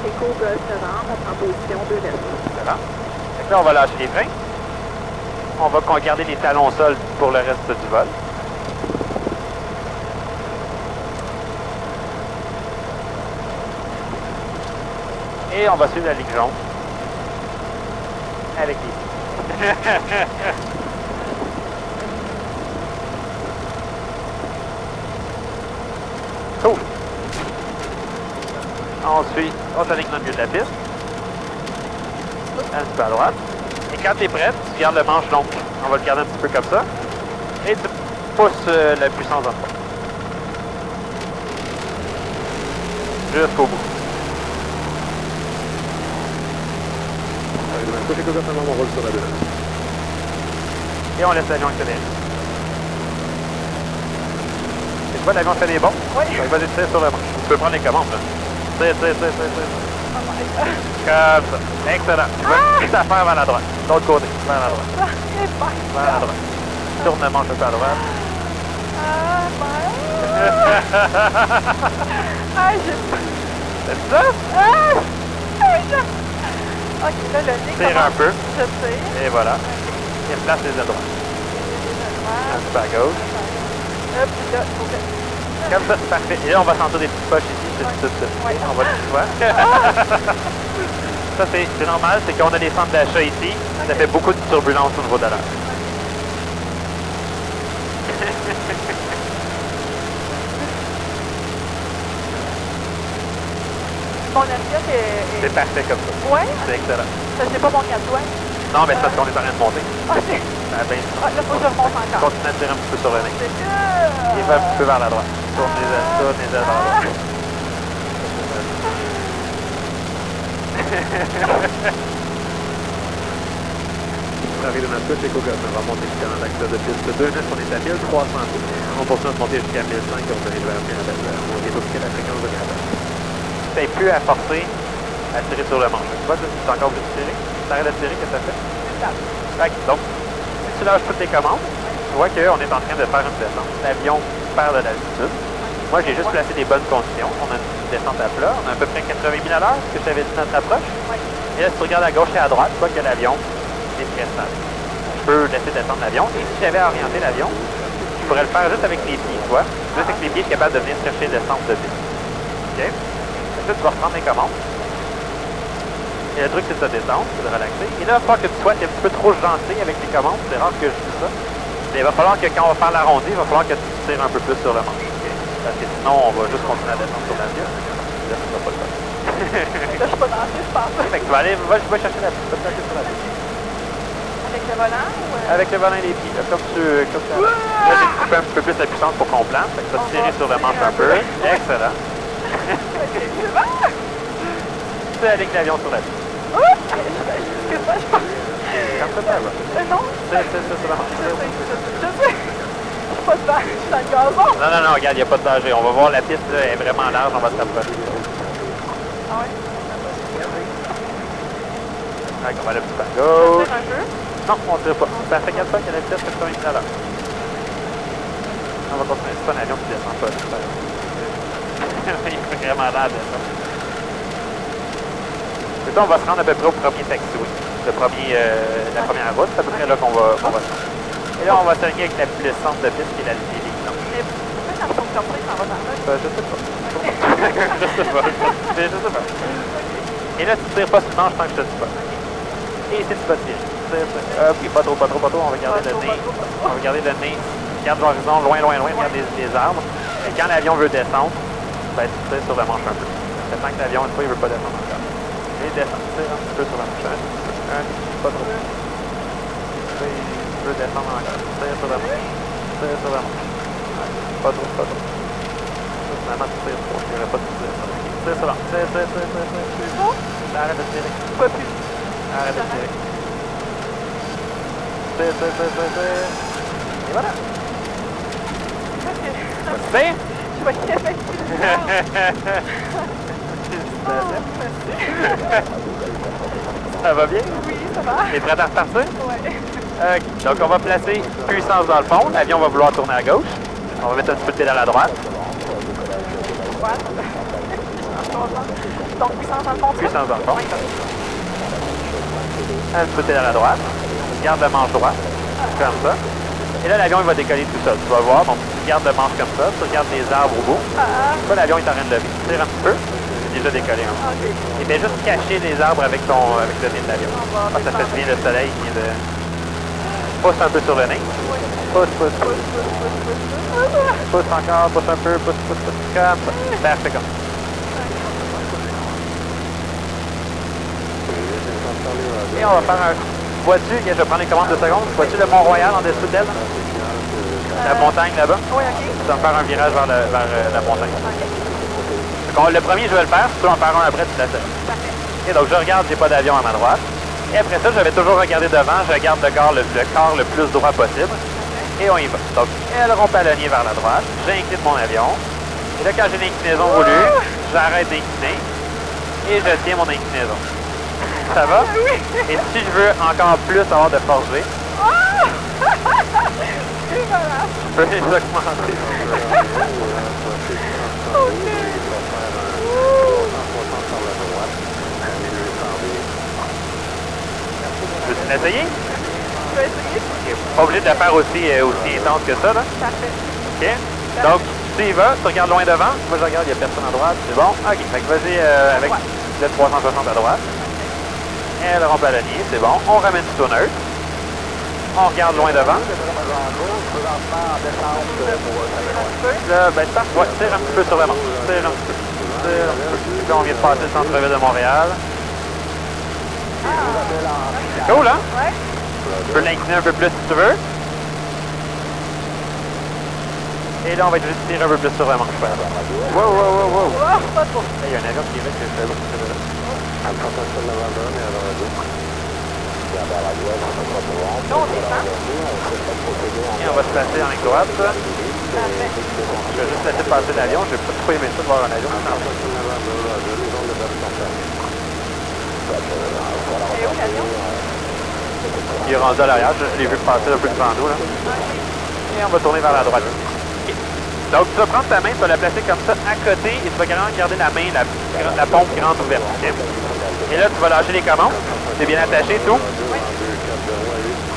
Éco Golf Novembre, en position 2 mètres. Excellent. Fait que là, on va lâcher les freins. On va garder les talons au sol pour le reste du vol. Et on va suivre la ligne jaune. Avec les pieds. Cool. Ensuite, on s'aligne dans le milieu de la piste. Un petit peu à droite. Et quand tu es prête, tu gardes le manche long. On va le garder un petit peu comme ça. Et tu pousses la puissance en bas. Jusqu'au bout. On roule sur la 2. Et on laisse l'avion accélérer. Et tu vois, l'avion accélère bon? Oui. Vas-y, tire sur le manche. Tu peux prendre les commandes, là. Tire. Comme ça. Excellent. Tu vas tout à faire vers la droite. De l'autre côté, vers la droite. Vers la droite. Tourne le manche un peu à droite. C'est ça? Ok, là, le nez Tire un peu. Je tire. Et voilà. Et place les ailes droites. Un petit peu à gauche. Hop, là, faut que... Comme ça, parfait. Et là, on va sentir des petites poches ici. C'est tout. Ouais. On va tout voir. Ça, c'est normal. C'est qu'on a des centres d'achat ici. Ça fait beaucoup de turbulence au niveau de l'air. Mon assiette est... C'est parfait comme ça. Ouais? C'est excellent. Ça, c'est pas mon cadeau. Non, mais c'est parce qu'on est en train de monter. Ah, c'est... Ah, ben, Ah, là, faut que je remonte encore. continue à tirer un petit peu sur le nez. C'est que... Il va un petit peu vers la droite. Tourne les ailes vers la droite. Arrivé dans notre Éco Golf, on va monter jusqu'à l'accès de piste 2 mètres, on est à 1300 pieds. On continue de monter jusqu'à 1500 et on arrive à on est jusqu'à la fréquence de gradation. Tu n'as plus à forcer à tirer sur le manche. Tu vois, tu as encore plus tiré. Tu arrêtes de tirer, qu'est-ce que ça fait? Donc, si tu lâches toutes tes commandes, tu vois qu'on est en train de faire une descente. L'avion perd de l'altitude. Moi, j'ai juste placé des bonnes conditions. On a une descente à plat. On a à peu près 80 000 à l'heure, ce que je t'avais dit notre approche. Et là, si tu regardes à gauche et à droite, tu vois que l'avion est très stable. Je peux laisser descendre l'avion. Et si j'avais orienté l'avion, je pourrais le faire juste avec les pieds, tu vois. Juste avec les pieds, je suis capable de venir chercher le centre de piste. OK? Là, tu vas reprendre les commandes. Et le truc, c'est de te détendre, c'est de relaxer. Et là, il va falloir que tu sois un petit peu trop gentil avec tes commandes. C'est rare que je dise ça. Mais il va falloir que quand on va faire l'arrondi, il va falloir que tu tires un peu plus sur le manche. Okay? Parce que sinon, on va juste continuer à descendre sur l'avion. Là, ça va pas le faire. Là, je suis pas dansée, je pense. Fait que tu vas aller, va chercher la piste. Va chercher sur la piste. Avec le volant ou... Avec le volant et les pieds. Là, comme tu là, j'ai coupé un petit peu plus la puissance pour qu'on plante. Fait que tu vas tirer sur le manche un peu. Excellent. Tu alignes l'avion sur la piste. Excuse-moi, je pense... Comme ça, va. Non. C'est sur la manche. Je sais. Je suis pas dedans, je suis dans le gazon. Non, regarde, il n'y a pas de danger. On va voir la piste, là, elle est vraiment large, on va se rapprocher. Ah ouais? On va aller un petit peu à gauche. Un peu? Non, on ne tire pas. Ça fait 4 fois qu'il y a la vitesse 80 000 à l'heure. On va continuer. C'est pas un avion qui descend pas. Il fait vraiment l'air de ça. Et ça, on va se rendre à peu près au premier taxiway. La première route, c'est à peu près là qu'on va se rendre. Et là, on va s'aligner avec la plus descente de piste qui est la ligne blanche. Mais pourquoi quand on comme ça, il s'en va par là? Je sais pas. Je sais pas. Et là, tu tires pas sur le manche tant que je te dis pas. Et ici, tu vas tirer. Puis pas trop, on va garder le nez. On va garder le nez. Regarde l'horizon, loin, regarde les arbres. Et quand l'avion veut descendre, ben, tu tires sur le manche un peu. C'est tant que l'avion, une fois, il veut pas descendre encore. Et descend, tire un petit peu sur la manche. Pas trop. Il veut descendre encore. Tire sur la manche. Tire sur la manche. Pas trop. Finalement, tu tires trop. Il n'y aurait pas de tirer. Tire sur la manche. Tire. Arrête de tirer. Pas plus. Arrête de tirer. Tire. Et voilà. C'est? Je vais y Ça va bien? Oui, ça va. T'es prêt à repartir? Ouais. Donc on va placer puissance dans le fond. L'avion va vouloir tourner à gauche. On va mettre un petit peu de pédale à droite. Donc, puissance dans le fond. Puissance dans le fond. Oui. Un petit peu à la droite. Garde le manche droit. Comme ça. Et là, l'avion, il va décoller tout seul. Tu vas voir. Donc, tu gardes le manche comme ça. Tu regardes les arbres au bout. Là, l'avion est en train de lever. Tu tires un petit peu. C'est déjà décollé. Hein. Et bien, juste cacher les arbres avec le nez de l'avion. Ah, ça fait bien le soleil. Pousse un peu sur le nez. Pousse, pousse, pousse. Pousse encore, pousse un peu, pousse, pousse, pousse. Comme ça. Parfait comme ça. Et on va faire un... Vois-tu, je vais prendre les commandes de secondes. Vois-tu le Mont-Royal en dessous d'elle? La montagne là-bas? Oui, OK. Tu vas me faire un virage vers la montagne. Donc, le premier, je vais le faire. Si tu veux en faire un après, tu l'essaies. Et donc, je regarde, j'ai pas d'avion à ma droite. Et après ça, je vais toujours regarder devant. Je regarde le corps le plus droit possible. Et on y va. Donc, aileron palonnier vers la droite. J'incline mon avion. Et là, quand j'ai l'inclinaison voulue, j'arrête d'incliner. Et je tiens mon inclinaison. Ça va? Oui. Et si je veux encore plus avoir de force G, Et voilà. je peux les augmenter. OK. Veux-tu l'essayer? Je vais essayer. Pas obligé de la faire aussi intense que ça, là. Parfait. OK? Donc, tu y vas, tu regardes loin devant. Moi, je regarde, il n'y a personne à droite. C'est bon? OK. Fait que vas-y avec le 360 à droite. Aileron palonnier, c'est bon. On ramène tout au neutre. On regarde loin devant. Là, ben, ouais, tire un petit peu sur le manche. Tire un petit peu. Tire un petit peu. Là, on vient de passer le centre-ville de Montréal. C'est cool, hein? Ouais. Tu peux l'incliner un peu plus si tu veux. Et là, on va être juste tirer un peu plus sur le manche. Wow, wow, wow, wow. Oh, pas trop. Il y a un avion qui est là, que je fais là. Là, on descend. Et on va se placer en ligne droite. Parfait. Je vais juste laisser passer l'avion. Je vais pas trop aimer ça de voir un avion. Et où l'avion? Il est rendu à l'arrière. Je l'ai vu passer un peu devant nous. Là. Et on va tourner vers la droite. Okay. Donc, tu vas prendre ta main, tu vas la placer comme ça à côté et tu vas garder la main, la pompe grande ouverte. Okay? Et là, tu vas lâcher les commandes. C'est bien attaché, tout. Oui.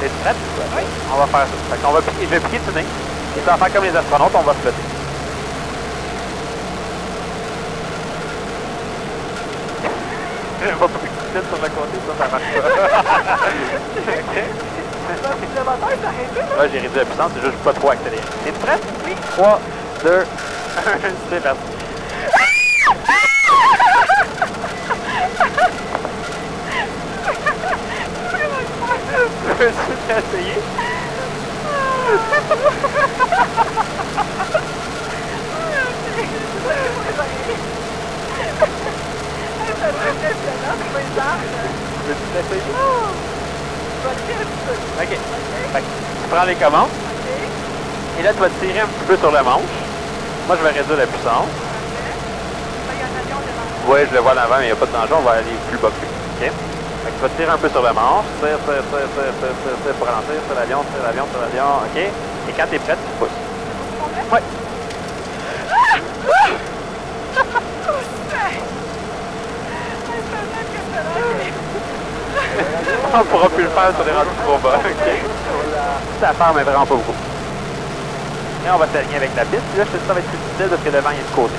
Es-tu prête? Oui. On va faire ça. Fait qu'on va piquer, je vais piquer du nez. Et tu vas faire comme les astronautes, on va flotter. Je vais pas piquer sur le côté, ça marche pas. OK? Le moteur est arrêté, là? Là, j'ai réduit la puissance, c'est juste pas trop accéléré. Es-tu prête? Oui. 3, 2, 1, c'est parti. Veux-tu essayer? C'est impressionnant, c'est bizarre. Veux-tu l'essayer? Je vais tirer un petit peu. OK. Fait que tu prends les commandes. OK. Et là, tu vas tirer un petit peu sur le manche. Moi, je vais réduire la puissance. Là, il y a un avion devant. Oui, je le vois en avant, mais il n'y a pas de danger. On va aller plus bas que lui. OK? Fait que tu vas tirer un peu sur le manche. Tire pour ralentir. Tire l'avion, tire l'avion, tire l'avion. OK? Et quand tu es prête, tu pousses. Oui. On ne pourra plus le faire sur les rendus trop bas. Okay. Ça ferme, mais vraiment pas beaucoup. Et on va s'aligner avec la piste. Puis là, je te dis ça va être plus difficile parce que le vent est de côté.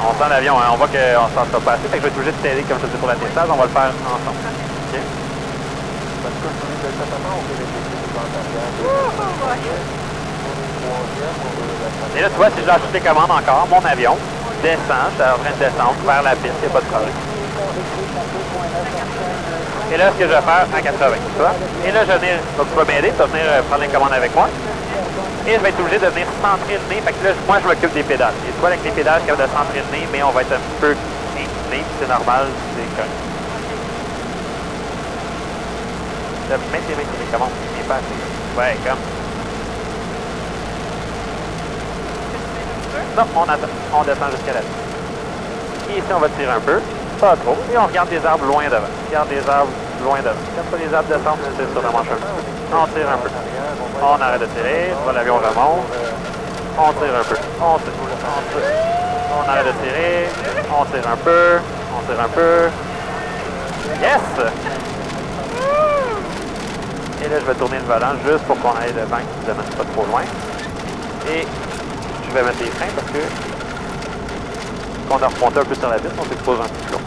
On sent l'avion, hein. On voit qu'on s'en sera pas assez. Fait que je vais être obligé de t'aider comme je te dis pour l'atterrissage. On va le faire ensemble. OK? Et là, tu vois, si je lâche les commandes encore, mon avion descend, je suis en train de descendre vers la piste, il n'y a pas de problème. Et là, ce que je vais faire à 80, tu vois? Et là, je vais venir, donc tu vas m'aider, tu vas venir prendre les commandes avec moi. Et je vais être obligé de venir centrer le nez, fait que là, moi, je m'occupe des pédales. Et tu vois, avec les pédales, je suis capable de centrer le nez, mais on va être un petit peu incliné, c'est normal, c'est correct. Mets tes mains sur les commandes, mais pas assez. Ouais, comme. Non, on attend. On descend jusqu'à la piste. Et ici, on va tirer un peu. Pas trop. Et on regarde des arbres loin devant. Regarde des arbres loin devant. Quand pas les arbres descendent, c'est sur la manche un peu. On tire un peu. On arrête de tirer. L'avion remonte. On tire un peu. On arrête de tirer. On tire un peu. On tire un peu. Yes! Et là, je vais tourner le volant juste pour qu'on aille le vent qui ne nous amène pas trop loin. Et je vais mettre les freins parce que quand on a remonté un peu sur la piste, on s'expose un peu plus long.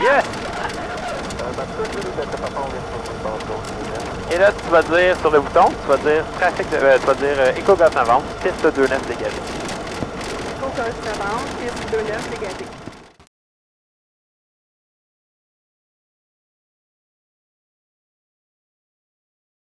Yes! Et là, tu vas dire sur le bouton, tu vas dire trafic, tu vas dire éco-gaz avant, piste 2-9 dégagée. Éco-gaz avant, piste 2-9 dégagée.